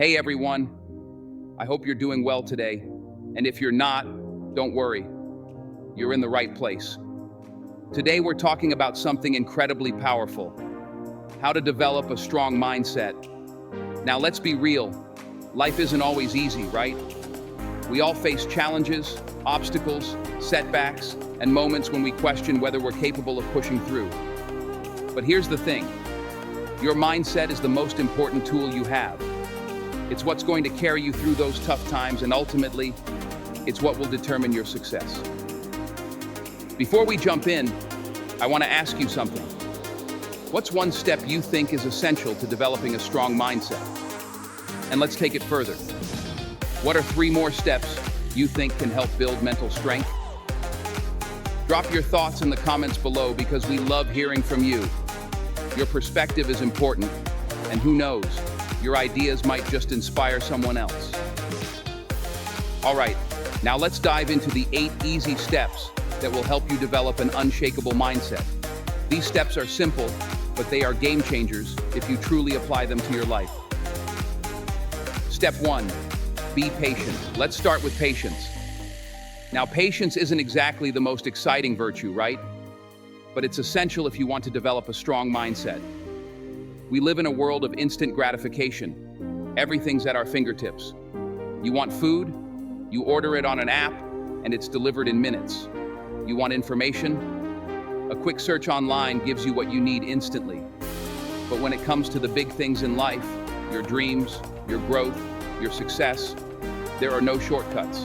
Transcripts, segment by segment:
Hey everyone, I hope you're doing well today. And if you're not, don't worry, you're in the right place. Today we're talking about something incredibly powerful: how to develop a strong mindset. Now let's be real, life isn't always easy, right? We all face challenges, obstacles, setbacks, and moments when we question whether we're capable of pushing through. But here's the thing: your mindset is the most important tool you have. It's what's going to carry you through those tough times, and ultimately, it's what will determine your success. Before we jump in, I want to ask you something. What's one step you think is essential to developing a strong mindset? And let's take it further. What are 3 more steps you think can help build mental strength? Drop your thoughts in the comments below because we love hearing from you. Your perspective is important, and who knows, your ideas might just inspire someone else. All right, now let's dive into the 8 easy steps that will help you develop an unshakable mindset. These steps are simple, but they are game changers if you truly apply them to your life. Step 1, be patient. Let's start with patience. Now, patience isn't exactly the most exciting virtue, right? But it's essential if you want to develop a strong mindset. We live in a world of instant gratification. Everything's at our fingertips. You want food? You order it on an app, and it's delivered in minutes. You want information? A quick search online gives you what you need instantly. But when it comes to the big things in life, your dreams, your growth, your success, there are no shortcuts.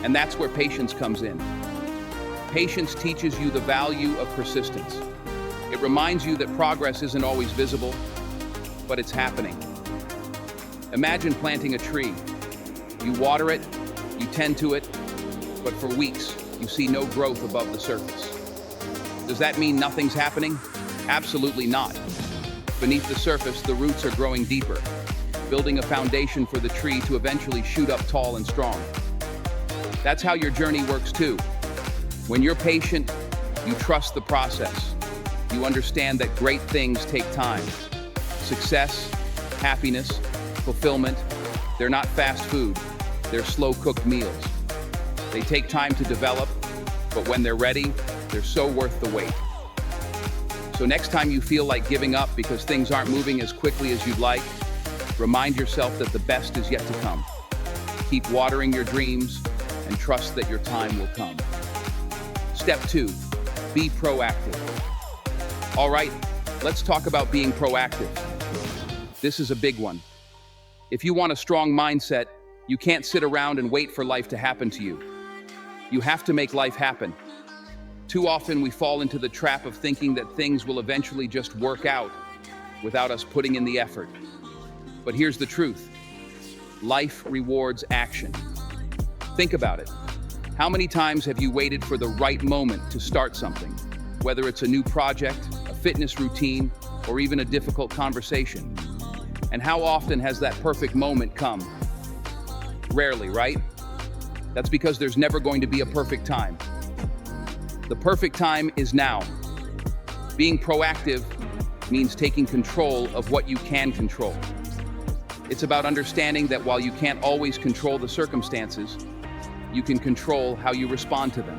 And that's where patience comes in. Patience teaches you the value of persistence. It reminds you that progress isn't always visible, but it's happening. Imagine planting a tree. You water it, you tend to it, but for weeks, you see no growth above the surface. Does that mean nothing's happening? Absolutely not. Beneath the surface, the roots are growing deeper, building a foundation for the tree to eventually shoot up tall and strong. That's how your journey works too. When you're patient, you trust the process. You understand that great things take time. Success, happiness, fulfillment, they're not fast food. They're slow-cooked meals. They take time to develop, but when they're ready, they're so worth the wait. So next time you feel like giving up because things aren't moving as quickly as you'd like, remind yourself that the best is yet to come. Keep watering your dreams and trust that your time will come. Step 2, be proactive. All right, let's talk about being proactive. This is a big one. If you want a strong mindset, you can't sit around and wait for life to happen to you. You have to make life happen. Too often we fall into the trap of thinking that things will eventually just work out without us putting in the effort. But here's the truth. Life rewards action. Think about it. How many times have you waited for the right moment to start something? Whether it's a new project, a fitness routine, or even a difficult conversation. And how often has that perfect moment come? Rarely, right? That's because there's never going to be a perfect time. The perfect time is now. Being proactive means taking control of what you can control. It's about understanding that while you can't always control the circumstances, you can control how you respond to them.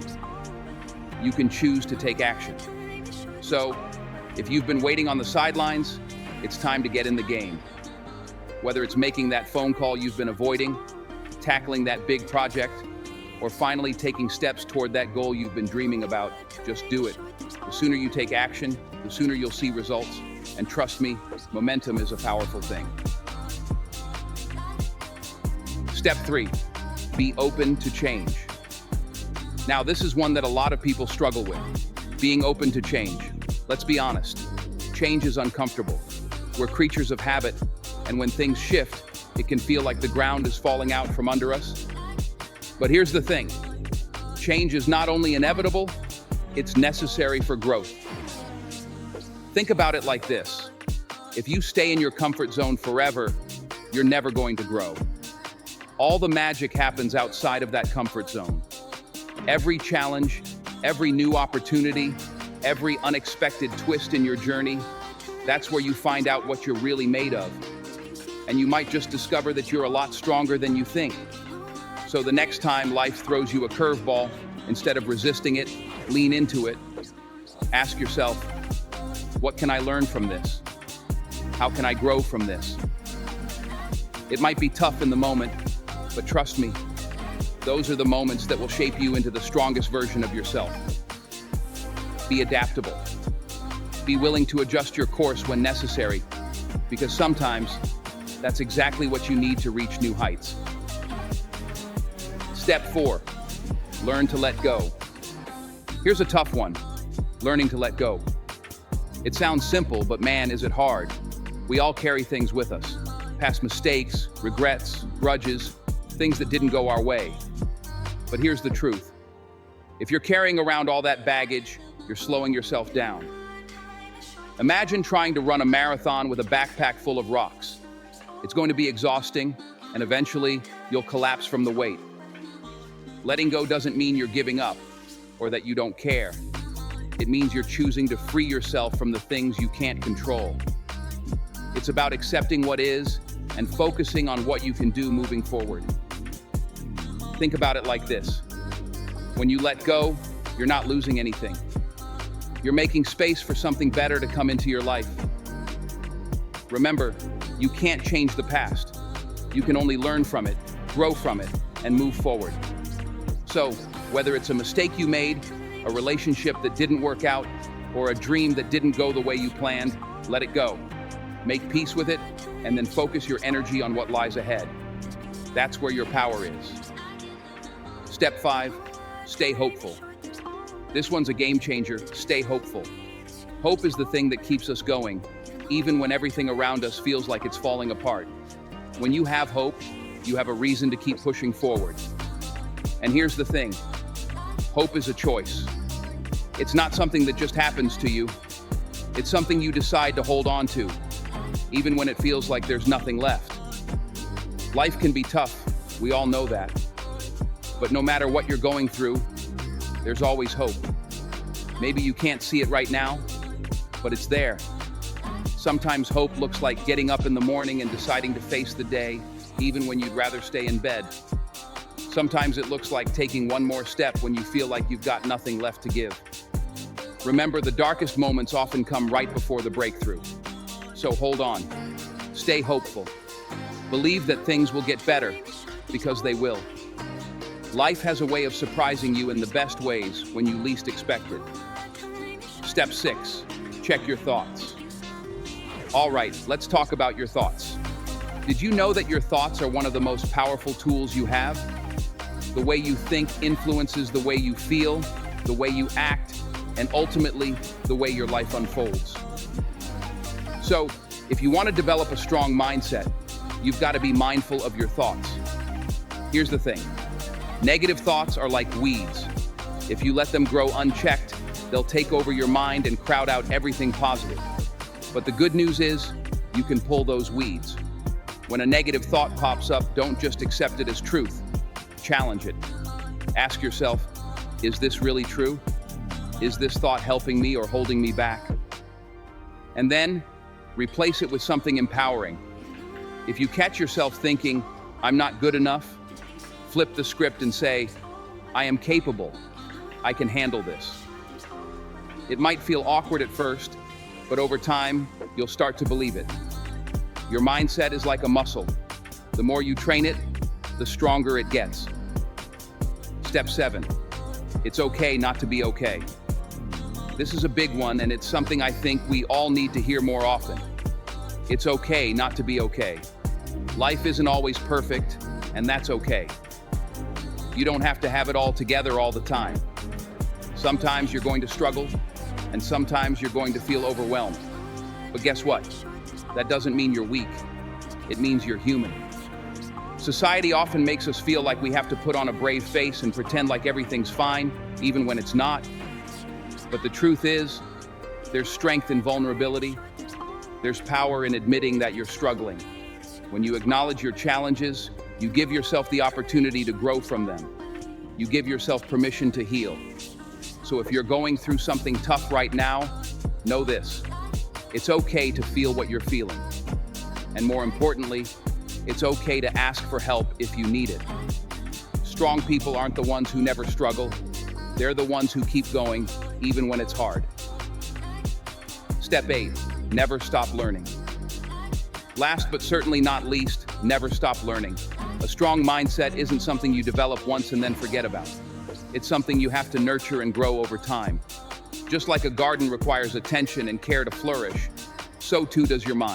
You can choose to take action. So, if you've been waiting on the sidelines, it's time to get in the game. Whether it's making that phone call you've been avoiding, tackling that big project, or finally taking steps toward that goal you've been dreaming about, just do it. The sooner you take action, the sooner you'll see results. And trust me, momentum is a powerful thing. Step 3, be open to change. Now, this is one that a lot of people struggle with, being open to change. Let's be honest, change is uncomfortable. We're creatures of habit, and when things shift, it can feel like the ground is falling out from under us. But here's the thing, change is not only inevitable, it's necessary for growth. Think about it like this. If you stay in your comfort zone forever, you're never going to grow. All the magic happens outside of that comfort zone. Every challenge, every new opportunity, every unexpected twist in your journey, that's where you find out what you're really made of. and you might just discover that you're a lot stronger than you think. So the next time life throws you a curveball, instead of resisting it, lean into it. Ask yourself, what can I learn from this? How can I grow from this? It might be tough in the moment, but trust me, those are the moments that will shape you into the strongest version of yourself. Be adaptable. Be willing to adjust your course when necessary, because sometimes that's exactly what you need to reach new heights. Step 4, learn to let go. Here's a tough one, learning to let go. It sounds simple, but man, is it hard. We all carry things with us. Past mistakes, regrets, grudges, things that didn't go our way. But here's the truth. If you're carrying around all that baggage, you're slowing yourself down. Imagine trying to run a marathon with a backpack full of rocks. It's going to be exhausting, and eventually you'll collapse from the weight. Letting go doesn't mean you're giving up or that you don't care. It means you're choosing to free yourself from the things you can't control. It's about accepting what is and focusing on what you can do moving forward. Think about it like this. When you let go, you're not losing anything. You're making space for something better to come into your life. Remember, you can't change the past. You can only learn from it, grow from it, and move forward. So, whether it's a mistake you made, a relationship that didn't work out, or a dream that didn't go the way you planned, let it go. Make peace with it, and then focus your energy on what lies ahead. That's where your power is. Step 5, stay hopeful. This one's a game changer. Stay hopeful. Hope is the thing that keeps us going, even when everything around us feels like it's falling apart. When you have hope, you have a reason to keep pushing forward. And here's the thing. Hope is a choice. It's not something that just happens to you. It's something you decide to hold on to, even when it feels like there's nothing left. Life can be tough, we all know that. But no matter what you're going through, there's always hope. Maybe you can't see it right now, but it's there. Sometimes hope looks like getting up in the morning and deciding to face the day, even when you'd rather stay in bed. Sometimes it looks like taking one more step when you feel like you've got nothing left to give. Remember, the darkest moments often come right before the breakthrough. So hold on. Stay hopeful. Believe that things will get better, because they will. Life has a way of surprising you in the best ways when you least expect it. Step 6, check your thoughts. All right, let's talk about your thoughts. Did you know that your thoughts are one of the most powerful tools you have? The way you think influences the way you feel, the way you act, and ultimately, the way your life unfolds. So, if you want to develop a strong mindset, you've got to be mindful of your thoughts. Here's the thing. Negative thoughts are like weeds. If you let them grow unchecked, they'll take over your mind and crowd out everything positive. But the good news is, you can pull those weeds. When a negative thought pops up, don't just accept it as truth. Challenge it. Ask yourself, is this really true? Is this thought helping me or holding me back? And then, replace it with something empowering. If you catch yourself thinking, I'm not good enough, flip the script and say, I am capable. I can handle this. It might feel awkward at first, but over time, you'll start to believe it. Your mindset is like a muscle. The more you train it, the stronger it gets. Step 7, it's okay not to be okay. This is a big one, and it's something I think we all need to hear more often. It's okay not to be okay. Life isn't always perfect, and that's okay. You don't have to have it all together all the time. Sometimes you're going to struggle, and sometimes you're going to feel overwhelmed. But guess what? That doesn't mean you're weak. It means you're human. Society often makes us feel like we have to put on a brave face and pretend like everything's fine, even when it's not. But the truth is, there's strength in vulnerability. There's power in admitting that you're struggling. When you acknowledge your challenges, you give yourself the opportunity to grow from them. You give yourself permission to heal. So if you're going through something tough right now, know this. It's okay to feel what you're feeling. And more importantly, it's okay to ask for help if you need it. Strong people aren't the ones who never struggle. They're the ones who keep going, even when it's hard. Step 8, never stop learning. Last but certainly not least, never stop learning. A strong mindset isn't something you develop once and then forget about. It's something you have to nurture and grow over time. Just like a garden requires attention and care to flourish, so too does your mind.